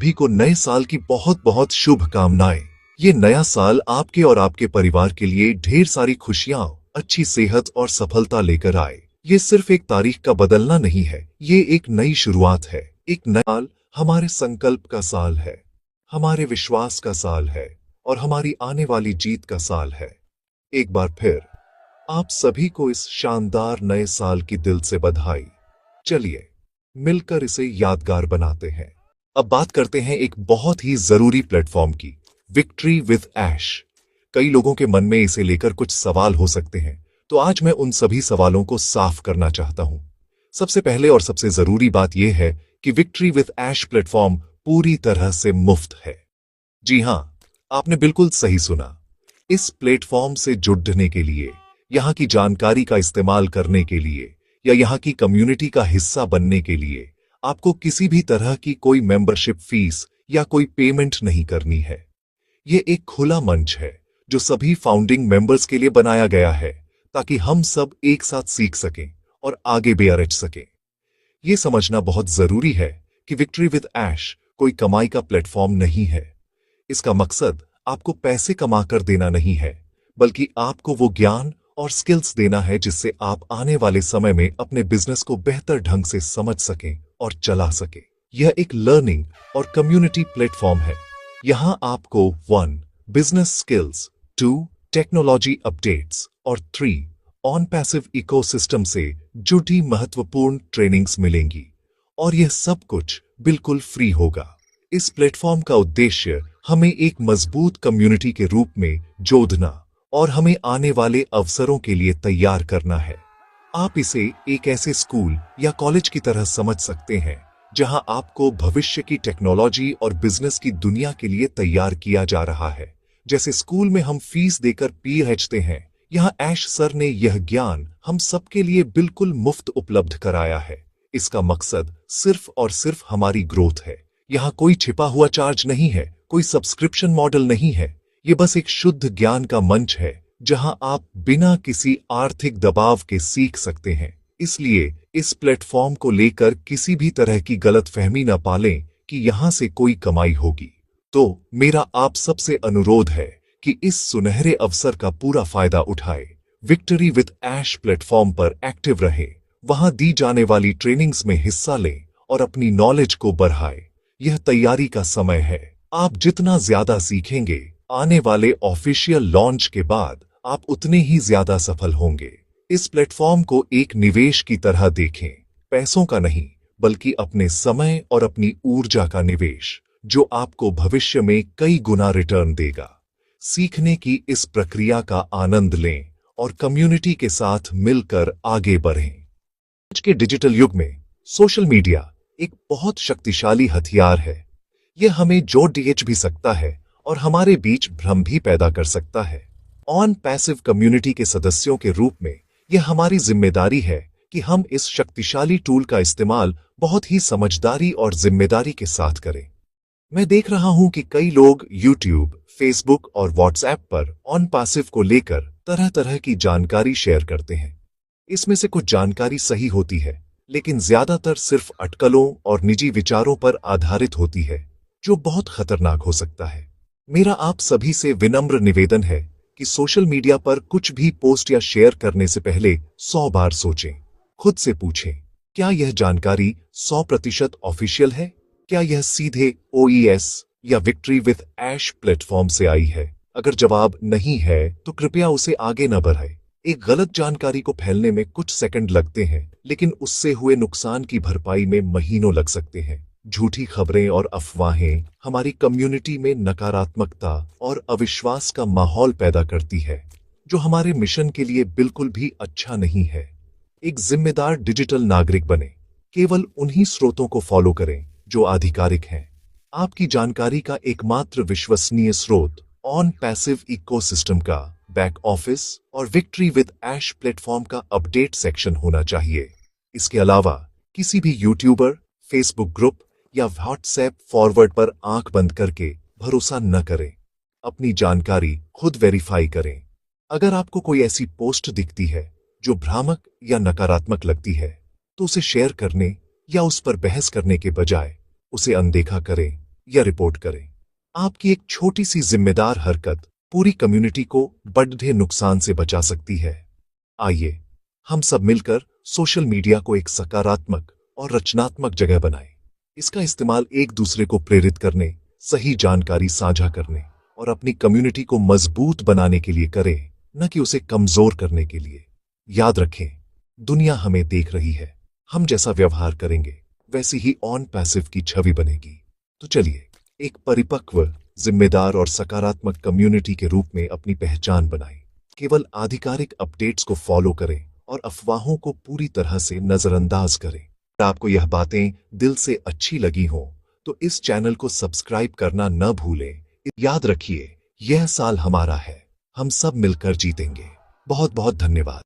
सभी को नए साल की बहुत बहुत शुभकामनाएं। ये नया साल आपके और आपके परिवार के लिए ढेर सारी खुशियां, अच्छी सेहत और सफलता लेकर आए। ये सिर्फ एक तारीख का बदलना नहीं है, ये एक नई शुरुआत है। एक नया साल हमारे संकल्प का साल है, हमारे विश्वास का साल है और हमारी आने वाली जीत का साल है। एक बार फिर आप सभी को इस शानदार नए साल की दिल से बधाई। चलिए मिलकर इसे यादगार बनाते हैं। अब बात करते हैं एक बहुत ही जरूरी प्लेटफॉर्म की, विक्ट्री विद ऐश। कई लोगों के मन में इसे लेकर कुछ सवाल हो सकते हैं, तो आज मैं उन सभी सवालों को साफ करना चाहता हूं। सबसे पहले और सबसे जरूरी बात यह है कि विक्ट्री विद ऐश प्लेटफॉर्म पूरी तरह से मुफ्त है। जी हां, आपने बिल्कुल सही सुना। इस प्लेटफॉर्म से जुड़ने के लिए, यहां की जानकारी का इस्तेमाल करने के लिए या यहां की कम्युनिटी का हिस्सा बनने के लिए आपको किसी भी तरह की कोई मेंबरशिप फीस या कोई पेमेंट नहीं करनी है। यह एक खुला मंच है जो सभी फाउंडिंग मेंबर्स के लिए बनाया गया है, ताकि हम सब एक साथ सीख सकें और आगे बढ़ सकें। यह समझना बहुत जरूरी है कि विक्ट्री विद ऐश कोई कमाई का प्लेटफॉर्म नहीं है। इसका मकसद आपको पैसे कमाकर देना नहीं है, बल्कि आपको वो ज्ञान और स्किल्स देना है जिससे आप आने वाले समय में अपने बिजनेस को बेहतर ढंग से समझ सकें और चला सकें। यह एक लर्निंग और कम्युनिटी प्लेटफॉर्म है। यहां आपको 1. Business skills, 2. टेक्नोलॉजी अपडेट्स और 3. ऑन पैसिव इकोसिस्टम से जुड़ी महत्वपूर्ण ट्रेनिंग्स मिलेंगी, और यह सब कुछ बिल्कुल फ्री होगा। इस प्लेटफॉर्म का उद्देश्य हमें एक मजबूत कम्युनिटी के रूप में जोड़ना और हमें आने वाले अवसरों के लिए तैयार करना है। आप इसे एक ऐसे स्कूल या कॉलेज की तरह समझ सकते हैं जहां आपको भविष्य की टेक्नोलॉजी और बिजनेस की दुनिया के लिए तैयार किया जा रहा है। जैसे स्कूल में हम फीस देकर पढ़ते हैं, यहां ऐश सर ने यह ज्ञान हम सबके लिए बिल्कुल मुफ्त उपलब्ध कराया है। इसका मकसद सिर्फ और सिर्फ हमारी ग्रोथ है। यहां कोई छिपा हुआ चार्ज नहीं है, कोई सब्सक्रिप्शन मॉडल नहीं है। ये बस एक शुद्ध ज्ञान का मंच है जहां आप बिना किसी आर्थिक दबाव के सीख सकते हैं। इसलिए इस प्लेटफॉर्म को लेकर किसी भी तरह की गलतफहमी न पालें कि यहां से कोई कमाई होगी। तो मेरा आप सबसे अनुरोध है कि इस सुनहरे अवसर का पूरा फायदा उठाएं। विक्ट्री विद ऐश प्लेटफॉर्म पर एक्टिव रहें, वहां दी जाने वाली ट्रेनिंग्स में हिस्सा लें और अपनी नॉलेज को बढ़ाएं। यह तैयारी का समय है। आप जितना ज्यादा सीखेंगे, आने ऑफिशियल ऑफिशियल लॉन्च के बाद आप उतने ही ज्यादा सफल होंगे। इस प्लेटफॉर्म को एक निवेश की तरह देखें, पैसों का नहीं, बल्कि अपने समय और अपनी ऊर्जा का निवेश, जो आपको भविष्य में कई गुना रिटर्न देगा। सीखने की इस प्रक्रिया का आनंद लें और कम्युनिटी के साथ मिलकर आगे बढ़ें। आज के डिजिटल युग में सोशल मीडिया एक बहुत शक्तिशाली हथियार है। यह हमें जोड़ भी सकता है और हमारे बीच भ्रम भी पैदा कर सकता है। ऑन पैसिव कम्युनिटी के सदस्यों के रूप में यह हमारी जिम्मेदारी है कि हम इस शक्तिशाली टूल का इस्तेमाल बहुत ही समझदारी और जिम्मेदारी के साथ करें। मैं देख रहा हूं कि कई लोग YouTube, Facebook और WhatsApp पर ऑन पैसिव को लेकर तरह तरह की जानकारी शेयर करते हैं। इसमें से कुछ जानकारी सही होती है, लेकिन ज्यादातर सिर्फ अटकलों और निजी विचारों पर आधारित होती है, जो बहुत खतरनाक हो सकता है। मेरा आप सभी से विनम्र निवेदन है कि सोशल मीडिया पर कुछ भी पोस्ट या शेयर करने से पहले 100 बार सोचें। खुद से पूछें, क्या यह जानकारी 100% ऑफिशियल है? क्या यह सीधे OES या विक्ट्री विद ऐश प्लेटफॉर्म से आई है? अगर जवाब नहीं है, तो कृपया उसे आगे न बढ़ाएं। एक गलत जानकारी को फैलने में कुछ सेकंड लगते हैं, लेकिन उससे हुए नुकसान की भरपाई में महीनों लग सकते हैं। झूठी खबरें और अफवाहें हमारी कम्युनिटी में नकारात्मकता और अविश्वास का माहौल पैदा करती है, जो हमारे मिशन के लिए बिल्कुल भी अच्छा नहीं है। एक जिम्मेदार डिजिटल नागरिक बने। केवल उन्हीं स्रोतों को फॉलो करें जो आधिकारिक हैं। आपकी जानकारी का एकमात्र विश्वसनीय स्रोत ऑन पैसिव इकोसिस्टम का बैक ऑफिस और विक्ट्री विद ऐश प्लेटफॉर्म का अपडेट सेक्शन होना चाहिए। इसके अलावा किसी भी यूट्यूबर, फेसबुक ग्रुप या व्हाट्सएप फॉरवर्ड पर आंख बंद करके भरोसा न करें। अपनी जानकारी खुद वेरीफाई करें। अगर आपको कोई ऐसी पोस्ट दिखती है जो भ्रामक या नकारात्मक लगती है, तो उसे शेयर करने या उस पर बहस करने के बजाय उसे अनदेखा करें या रिपोर्ट करें। आपकी एक छोटी सी जिम्मेदार हरकत पूरी कम्युनिटी को बड़े नुकसान से बचा सकती है। आइए हम सब मिलकर सोशल मीडिया को एक सकारात्मक और रचनात्मक जगह बनाएं। इसका इस्तेमाल एक दूसरे को प्रेरित करने, सही जानकारी साझा करने और अपनी कम्युनिटी को मजबूत बनाने के लिए करें, न कि उसे कमजोर करने के लिए। याद रखें, दुनिया हमें देख रही है। हम जैसा व्यवहार करेंगे वैसी ही ऑन पैसिव की छवि बनेगी। तो चलिए एक परिपक्व, जिम्मेदार और सकारात्मक कम्युनिटी के रूप में अपनी पहचान बनाएं। केवल आधिकारिक अपडेट्स को फॉलो करें और अफवाहों को पूरी तरह से नजरअंदाज करें। अगर आपको यह बातें दिल से अच्छी लगी हों तो इस चैनल को सब्सक्राइब करना न भूलें। याद रखिए, यह साल हमारा है, हम सब मिलकर जीतेंगे। बहुत बहुत धन्यवाद।